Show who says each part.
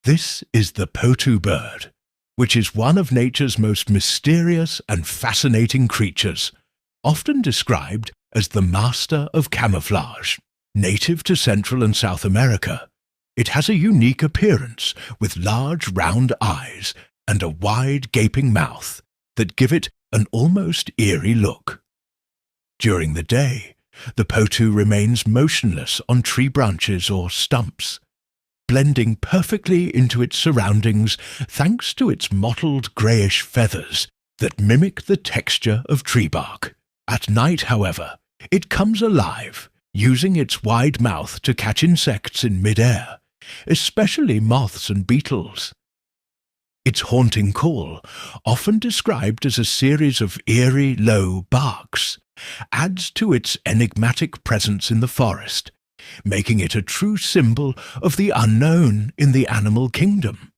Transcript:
Speaker 1: This is the potu bird, which is one of nature's most mysterious and fascinating creatures, often described as the master of camouflage. Native to Central and South America, it has a unique appearance with large round eyes and a wide gaping mouth that give it an almost eerie look. During the day, the potu remains motionless on tree branches or stumps, blending perfectly into its surroundings thanks to its mottled greyish feathers that mimic the texture of tree bark. At night, however, it comes alive, using its wide mouth to catch insects in mid-air, especially moths and beetles. Its haunting call, often described as a series of eerie, low barks, adds to its enigmatic presence in the forest, making it a true symbol of the unknown in the animal kingdom.